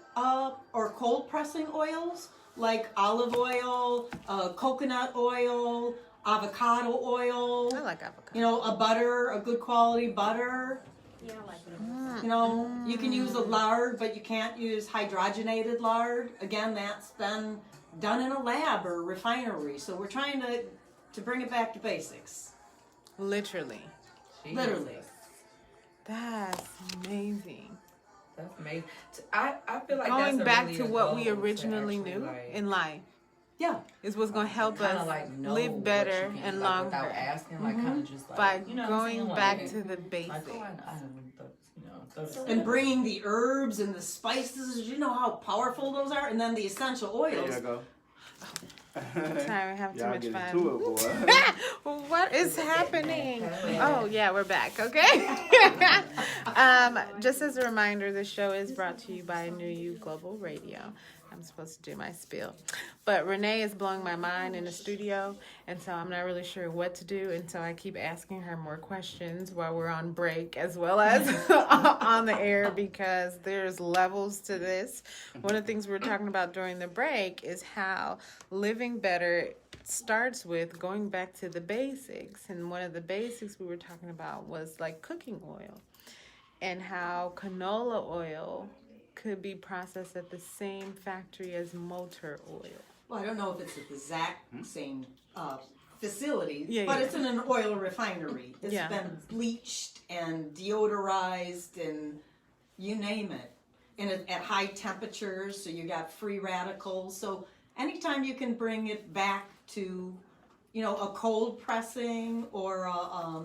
or cold pressing oils like olive oil, coconut oil, avocado oil. I like avocado. You know, a butter, a good quality butter. Yeah, I like that. You know, you can use a lard, but you can't use hydrogenated lard. Again, that's been done in a lab or refinery. So we're trying to bring it back to basics. Literally. Literally. That's amazing. That's amazing. I feel like Going that's back really to a what we goal to originally actually, knew like, in life Yeah. is what's going to help kinda us like know live what better you can and eat, like, longer without asking, like kind of just like by you know what I'm going saying? back Like, to the basics. like, oh, I don't throw, you know, throw this And bringing the herbs and the spices, you know how powerful those are? And then the essential There oils. you go. Sorry, we have too Y'all much get fun. into it, boy. What is happening? Oh, yeah, we're back, okay? Just as a reminder, the show is brought to you by New You Global Radio. I'm supposed to do my spiel. But Renee is blowing my mind in the studio, and so I'm not really sure what to do, and so I keep asking her more questions while we're on break as well as on the air because there's levels to this. One of the things we were talking about during the break is how living better starts with going back to the basics, and one of the basics we were talking about was like cooking oil and how canola oil could be processed at the same factory as motor oil. Well, I don't know if it's at the exact same facility, Yeah, but yeah. it's in an oil refinery. It's Yeah. been bleached and deodorized and you name it. And at high temperatures, so you got free radicals. So anytime you can bring it back to, you know, a cold pressing or a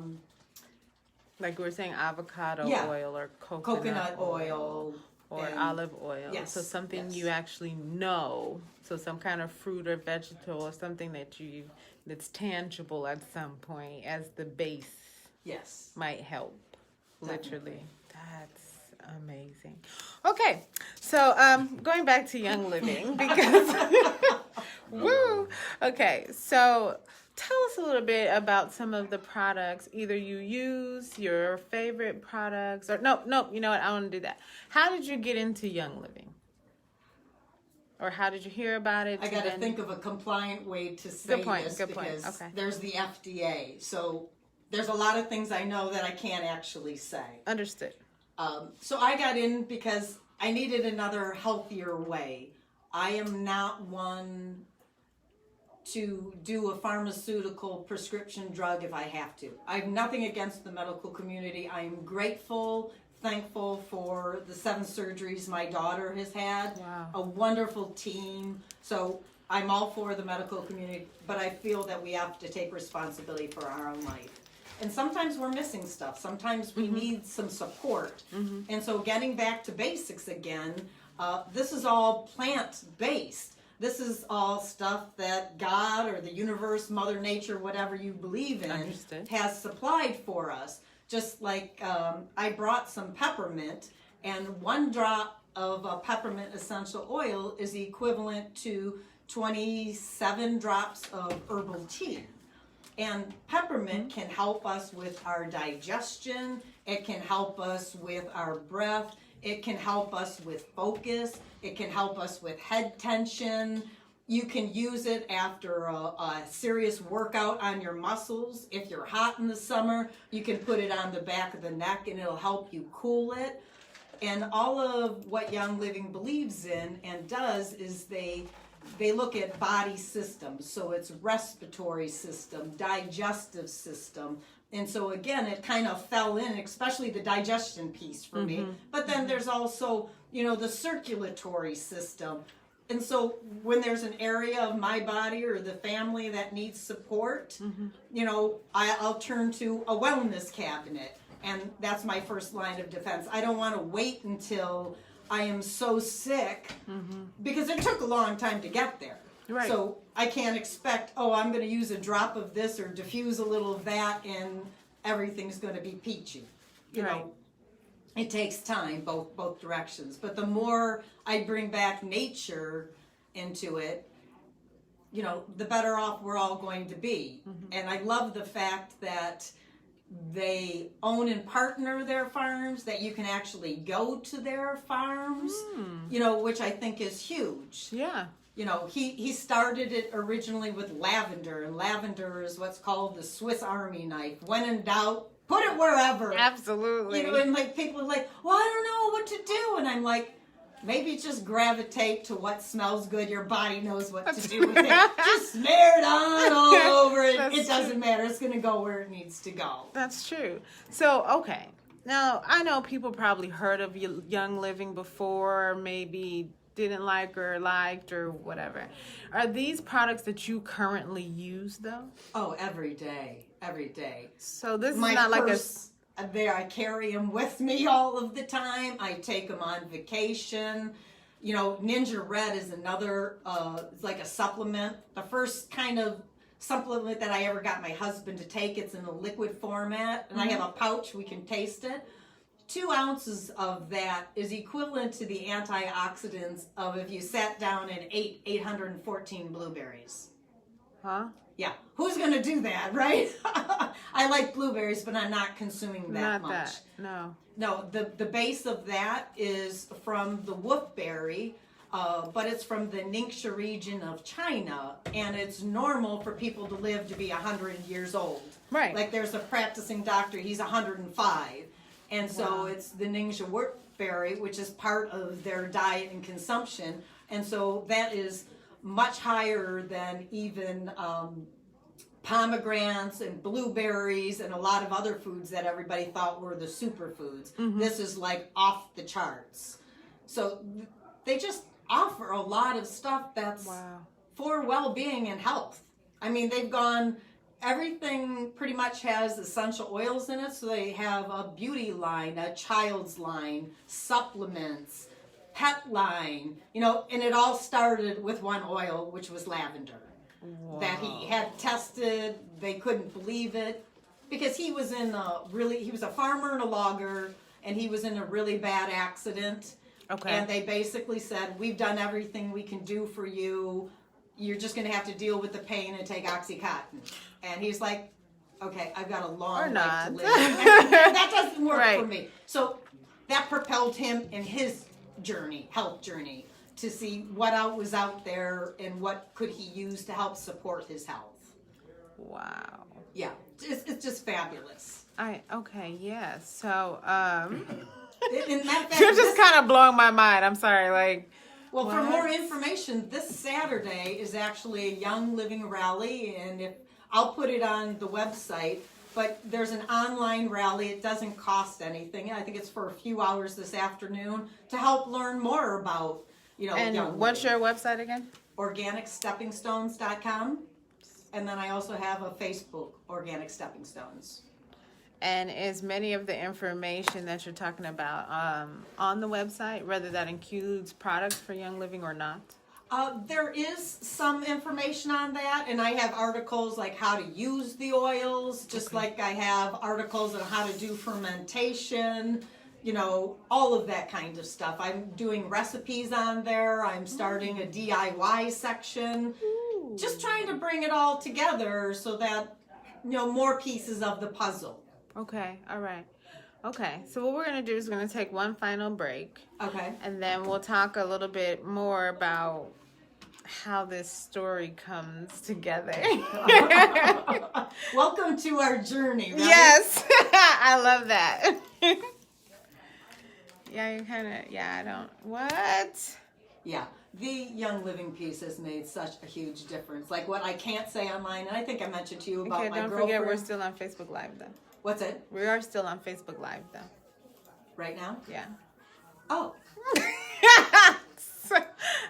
Like we were saying, avocado Yeah. oil or coconut oil. or and- olive oil. Yes, So something yes. you actually know. So some kind of fruit or vegetable or something that's tangible at some point as the base Yes. might help. Definitely. Literally. That's amazing. Okay. So going back to Young Living because woo. Okay. So tell us a little bit about some of the products either you use, your favorite products, or no, you know what? I want to do that. How did you get into Young Living? or how did you hear about it? I got to think of a compliant way to say Good point, this good point, because okay. there's the FDA. So there's a lot of things I know that I can't actually say. Understood. So I got in because I needed another healthier way. I am not one to do a pharmaceutical prescription drug if I have to. I have nothing against the medical community. I am grateful, thankful for the 7 surgeries my daughter has had. Wow. A wonderful team. So I'm all for the medical community, but I feel that we have to take responsibility for our own life. And sometimes we're missing stuff. Sometimes we need some support. And so getting back to basics again, this is all plant-based. This is all stuff that God or the universe, Mother Nature, whatever you believe in, Understood. has supplied for us. Just like I brought some peppermint, and 1 drop of peppermint essential oil is equivalent to 27 drops of herbal tea. And peppermint can help us with our digestion. It can help us with our breath. It can help us with focus. It can help us with head tension. You can use it after a serious workout on your muscles. If you're hot in the summer, you can put it on the back of the neck and it'll help you cool it. And all of what Young Living believes in and does is they look at body systems. So it's respiratory system, digestive system. And so again, it kind of fell in, especially the digestion piece for me. But then there's also, the circulatory system. And so when there's an area of my body or the family that needs support, I'll turn to a wellness cabinet. And that's my first line of defense. I don't want to wait until I am so sick because it took a long time to get there. Right. So I can't expect, I'm going to use a drop of this or diffuse a little of that and everything's going to be peachy. You know, it takes time, both directions. But the more I bring back nature into it, the better off we're all going to be. And I love the fact that they own and partner their farms, that you can actually go to their farms, which I think is huge. Yeah. He started it originally with lavender, and lavender is what's called the Swiss Army knife. When in doubt, put it wherever. Absolutely. And people are like, well, I don't know what to do. And I'm like, maybe just gravitate to what smells good. Your body knows what to do with it. Just smear it on all over it. It doesn't matter. It's going to go where it needs to go. That's true. So, okay. Now, I know people probably heard of Young Living before, maybe didn't like or liked or whatever. Are these products that you currently use, though? Oh, every day. Every day. So this is My not like purse, I carry them with me all of the time. I take them on vacation. Ninja Red is another, it's like a supplement. The first kind of supplement that I ever got my husband to take, it's in a liquid format, and I have a pouch, we can taste it. 2 ounces of that is equivalent to the antioxidants of if you sat down and ate 814 blueberries. Huh? Yeah, who's going to do that, right? I like blueberries, but I'm not consuming that much. Not that, no. No, the base of that is from the wolfberry, but it's from the Ningxia region of China, and it's normal for people to live to be 100 years old. Right. Like there's a practicing doctor, he's 105, and so it's the Ningxia wolfberry, which is part of their diet and consumption, and so that is much higher than even pomegranates and blueberries and a lot of other foods that everybody thought were the superfoods. This is like off the charts. So they just offer a lot of stuff that's for well-being and health. I mean, they've gone, everything pretty much has essential oils in it. So they have a beauty line, a child's line, supplements, pet line, and it all started with one oil, which was lavender. That he had tested. They couldn't believe it because he was he was a farmer and a logger, and he was in a really bad accident. Okay. And they basically said, we've done everything we can do for you. You're just going to have to deal with the pain and take Oxycontin. And he's like, okay, I've got a long life to live. And that doesn't work for me. So that propelled him in his health journey. to see what was out there and what could he use to help support his health. Wow. Yeah, it's just fabulous. Okay, yeah. So, In that fact, you're just kind of blowing my mind. I'm sorry, like. well, for what? more information, this Saturday is actually a Young Living Rally, and I'll put it on the website. But there's an online rally. It doesn't cost anything. I think it's for a few hours this afternoon to help learn more about, And young what's living. your website again? OrganicSteppingStones.com. And then I also have a Facebook, Organic Stepping Stones. And is many of the information that you're talking about on the website, whether that includes products for Young Living or not? There is some information on that, and I have articles like how to use the oils, just like I have articles on how to do fermentation, all of that kind of stuff. I'm doing recipes on there. I'm starting a DIY section. Ooh. Just trying to bring it all together so that, more pieces of the puzzle. Okay, all right. Okay, so what we're going to do is we're going to take one final break. Okay. And then we'll talk a little bit more about how this story comes together. Welcome to our journey, right? Yes, I love that. Yeah, you kind of, I don't, what? Yeah, the Young Living piece has made such a huge difference. Like what I can't say online, and I think I mentioned to you about Okay, my don't girlfriend. forget we're still on Facebook Live, though. What's it? We are still on Facebook Live, though. Right now? Yeah. Oh.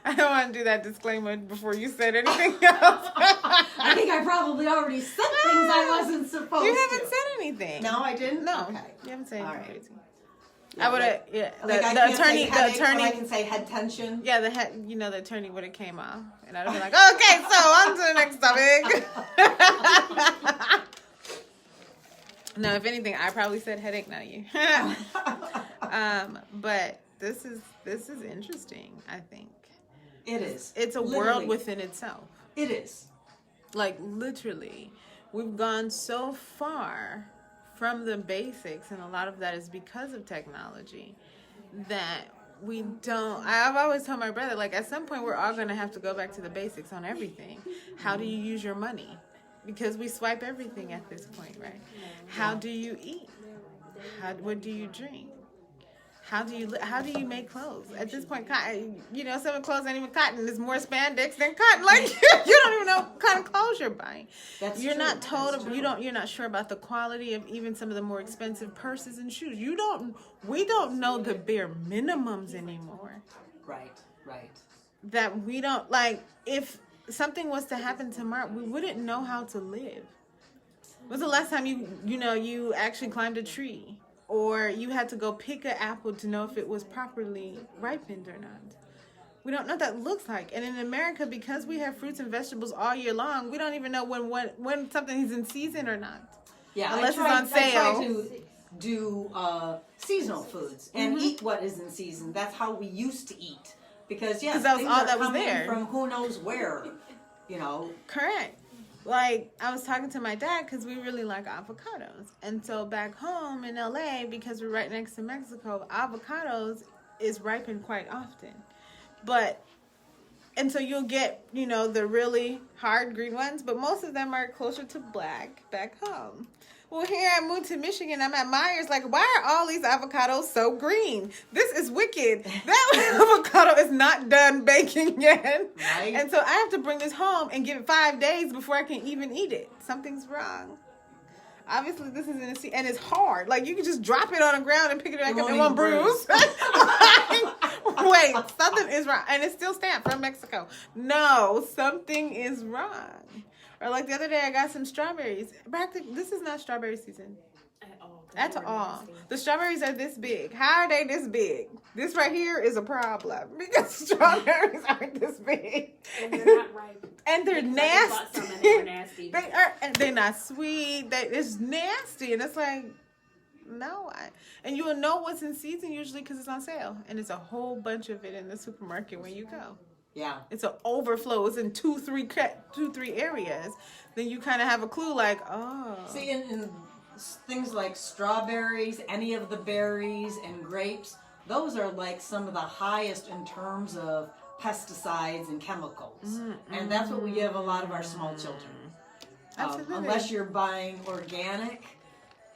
I don't want to do that disclaimer before you said anything else. I think I probably already said things I wasn't supposed to. You haven't said anything. No, I didn't? No. Okay. You haven't said All anything right. crazy. Yeah, I would have, Like I the can't attorney, say headache, the attorney, but I can say head tension. yeah, the attorney would have came off, and I'd have been like, okay, so on to the next topic. No, if anything, I probably said headache, not you. But this is interesting, I think. It is. It's a Literally. world within itself. It is. Like, literally, we've gone so far from the basics, and a lot of that is because of technology, that we don't. I've always told my brother, like, at some point we're all going to have to go back to the basics on everything. How do you use your money? Because we swipe everything at this point, right? How do you eat? What do you drink? How do you make clothes? At this point, cotton, some of the clothes ain't even cotton. There's more spandex than cotton. Like, you don't even know what kind of clothes you're buying. You're true. not told. You're not sure about the quality of even some of the more expensive purses and shoes. We don't know the bare minimums anymore. Right. That we don't, like, if something was to happen tomorrow, we wouldn't know how to live. When's the last time you actually climbed a tree? Or you had to go pick an apple to know if it was properly ripened or not. We don't know what that looks like. And in America, because we have fruits and vegetables all year long, we don't even know when something is in season or not. Yeah, Unless it's on I try sale. to do seasonal foods and eat what is in season. That's how we used to eat. Because, yes, that was things all are that was coming there. from who knows where, Correct. Like, I was talking to my dad because we really like avocados. And so back home in LA, because we're right next to Mexico, avocados is ripened quite often. And so you'll get, the really hard green ones, but most of them are closer to black back home. Well, here I moved to Michigan. I'm at Myers. Like, why are all these avocados so green? This is wicked. That avocado is not done baking yet. Right. And so I have to bring this home and give it 5 days before I can even eat it. Something's wrong. Obviously, this is and it's hard. Like, you can just drop it on the ground and pick it back up and it won't bruise. Wait, something is wrong. And it's still stamped from Mexico. No, something is wrong. Or like the other day, I got some strawberries. This is not strawberry season. At all. The strawberries are this big. How are they this big? This right here is a problem because strawberries aren't this big. And they're not ripe. And they're Because nasty. I bought some and they were nasty. They're not sweet. It's nasty. And it's like, no. And you will know what's in season usually because it's on sale. And it's a whole bunch of it in the supermarket when you go. Yeah. It's an overflow. It's in two, three areas. Then you kind of have a clue like, oh. See, in things like strawberries, any of the berries and grapes, those are like some of the highest in terms of pesticides and chemicals. And that's what we give a lot of our small children. Absolutely. Unless you're buying organic.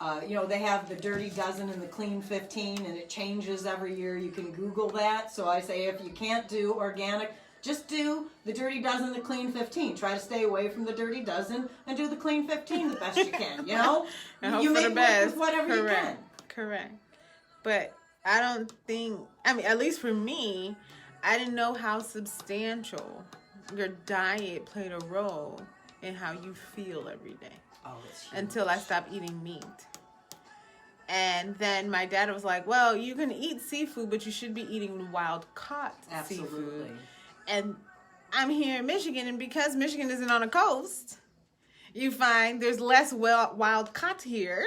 They have the Dirty Dozen and the Clean 15, and it changes every year. You can Google that. So I say if you can't do organic, just do the Dirty Dozen, the Clean 15. Try to stay away from the Dirty Dozen and do the Clean 15 the best you can, you know? And hope you for make the work best. with whatever you can. Correct. But I don't think, at least for me, I didn't know how substantial your diet played a role in how you feel every day. Oh, it's huge. Until I stopped eating meat. And then my dad was like, well, you can eat seafood, but you should be eating wild-caught Absolutely. seafood. And I'm here in Michigan, and because Michigan isn't on a coast, you find there's less wild-caught here.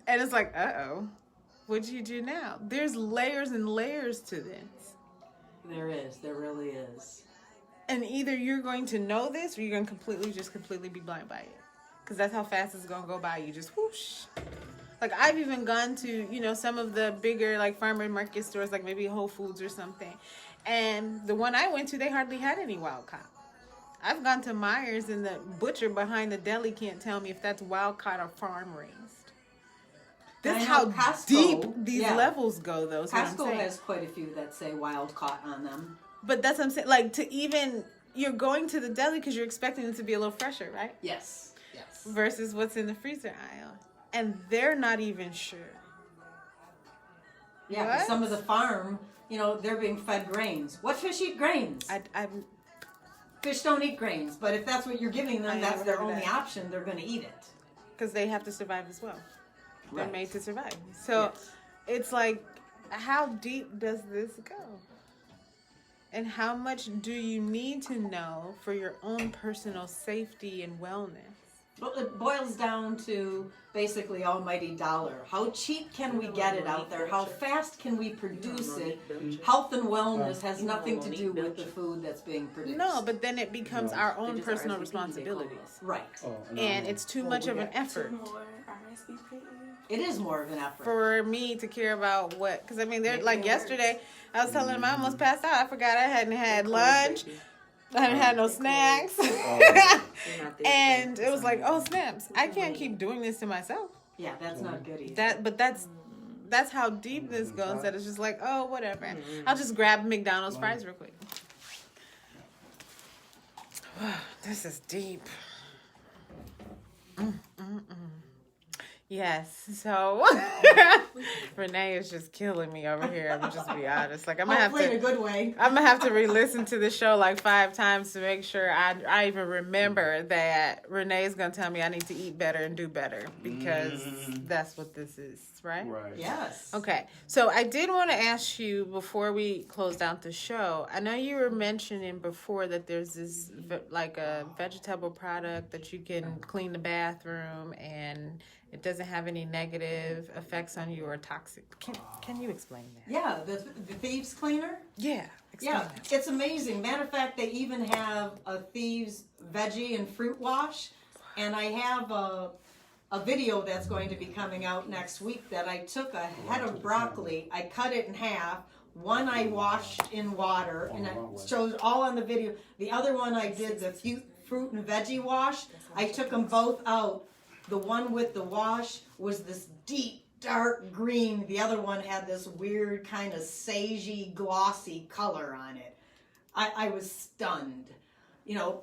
And it's like, uh-oh, what'd you do now? There's layers and layers to this. There is. There really is. And either you're going to know this, or you're going to completely be blind by it. Because that's how fast it's going to go by. You just whoosh. Like, I've even gone to, some of the bigger, like, farmer market stores, like maybe Whole Foods or something. And the one I went to, they hardly had any wild caught. I've gone to Myers, and the butcher behind the deli can't tell me if that's wild caught or farm raised. That's how Costco, deep these levels go, though. Costco has quite a few that say wild caught on them. But that's what I'm saying. Like, you're going to the deli because you're expecting it to be a little fresher, right? Yes. Versus what's in the freezer aisle. And they're not even sure. Yeah, 'cause some of the farm, they're being fed grains. What fish eat grains? Fish don't eat grains, but if that's what you're giving them, that's their only option, they're going to eat it. Because they have to survive as well. They're Right. made to survive. So it's like, how deep does this go? And how much do you need to know for your own personal safety and wellness? Well, it boils down to basically almighty dollar. How cheap can we get it out there? How fast can we produce it? Health and wellness has nothing to do with the food that's being produced. No, but then it becomes our own personal responsibilities. Right. And it's too much of an effort. It is more of an effort. For me to care about what, because they're like yesterday, I was telling them I almost passed out. I forgot I hadn't had lunch. I hadn't had no snacks. And it was like, oh, snaps. I can't keep doing this to myself. Yeah, that's not good either. But that's how deep this goes, that it's just like, oh, whatever. I'll just grab McDonald's fries real quick. This is deep. Yes, so Renee is just killing me over here. I'm just be honest. Like, I'm gonna have Hopefully in a to. good way. I'm gonna have to re-listen to the show like 5 times to make sure I even remember that Renee's gonna tell me I need to eat better and do better, because that's what this is, right? Right. Yes. Okay, so I did want to ask you before we closed out the show. I know you were mentioning before that there's this like a vegetable product that you can clean the bathroom and it doesn't have any negative effects on you or toxic. Can you explain that? Yeah, the thieves cleaner. Yeah. Explain Yeah, that. it's amazing. Matter of fact, they even have a thieves veggie and fruit wash, and I have a video that's going to be coming out next week that I took a head of broccoli, I cut it in half. One I washed in water, and it shows all on the video. The other one I did the fruit and veggie wash. I took them both out. The one with the wash was this deep, dark green. The other one had this weird kind of sagey, glossy color on it. I was stunned.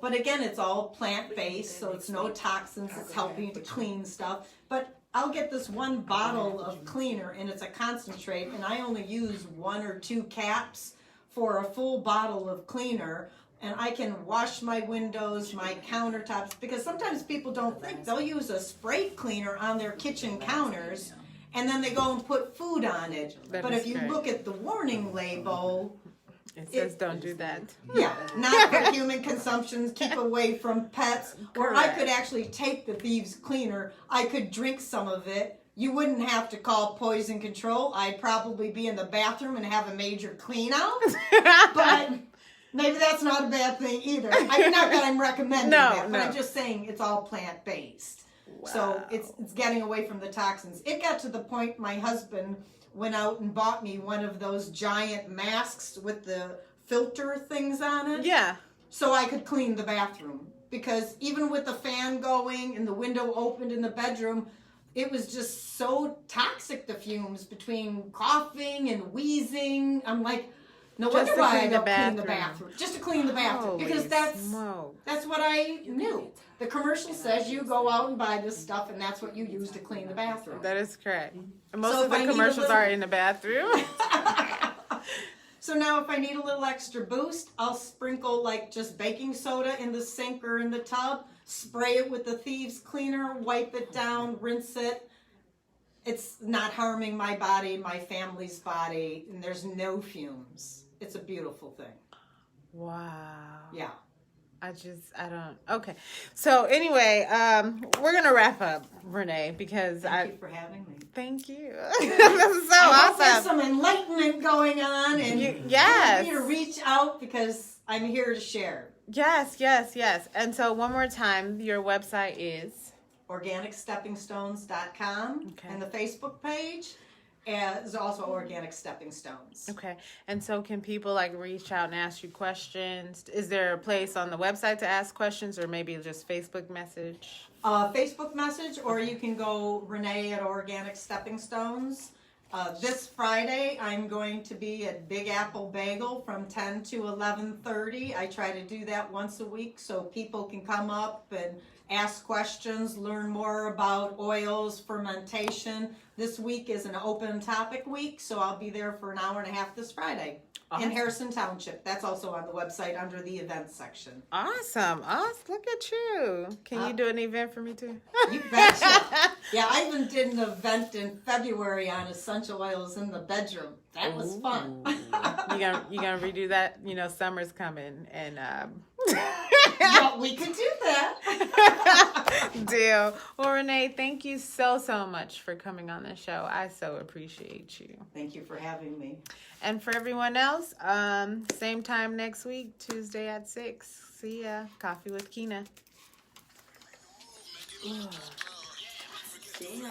But again, it's all plant-based, so it's no toxins. It's helping to clean stuff. But I'll get this one bottle of cleaner, and it's a concentrate, and I only use 1 or 2 caps for a full bottle of cleaner. And I can wash my windows, my countertops, because sometimes people don't think. They'll use a spray cleaner on their kitchen counters, and then they go and put food on it. But if you look at the warning label, it says don't do that. Yeah, not for human consumption, keep away from pets. Or I Correct. could actually take the thieves cleaner, I could drink some of it. You wouldn't have to call poison control. I'd probably be in the bathroom and have a major clean out. But maybe that's not a bad thing either. Not that I'm recommending that, but I'm just saying it's all plant-based. Wow. So it's getting away from the toxins. It got to the point my husband went out and bought me one of those giant masks with the filter things on it. Yeah. So I could clean the bathroom. Because even with the fan going and the window opened in the bedroom, it was just so toxic, the fumes, between coughing and wheezing. I'm like, no wonder why I don't clean the bathroom. Just to clean the bathroom. Holy Because that's smokes. what I knew. The commercial says you go out and buy this stuff and that's what you use to clean the bathroom. That is correct. And most So of if I the need a commercials little- are in the bathroom. So now if I need a little extra boost, I'll sprinkle like just baking soda in the sink or in the tub, spray it with the thieves cleaner, wipe it down, rinse it. It's not harming my body, my family's body, and there's no fumes. It's a beautiful thing. Wow. Yeah. I don't. Okay. So anyway, we're going to wrap up, Renee, because Thank you for having me. Thank you. This is so I hope there's awesome. some enlightenment going on, and Yes. I want you to reach out because I'm here to share. Yes. And so one more time, your website is? OrganicSteppingStones.com, Okay. and the Facebook page is also Organic Stepping Stones. Okay. And so can people like reach out and ask you questions? Is there a place on the website to ask questions or maybe just Facebook message? Facebook message, or you can go Renee at Organic Stepping Stones. This Friday, I'm going to be at Big Apple Bagel from 10 to 11:30. I try to do that once a week so people can come up and ask questions, learn more about oils, fermentation. This week is an open topic week, so I'll be there for an hour and a half this Friday in Harrison Township. That's also on the website under the events section. Awesome. Look at you. Can you do an event for me too? You betcha. Yeah, I even did an event in February on essential oils in the bedroom. That was fun. You gonna redo that? You know, summer's coming, and Well, we could do that. deal. Well, Renee, thank you so much for coming on the show. I so appreciate you. Thank you for having me. And for everyone else, same time next week, Tuesday at 6. See ya. Coffee with Keena. See ya.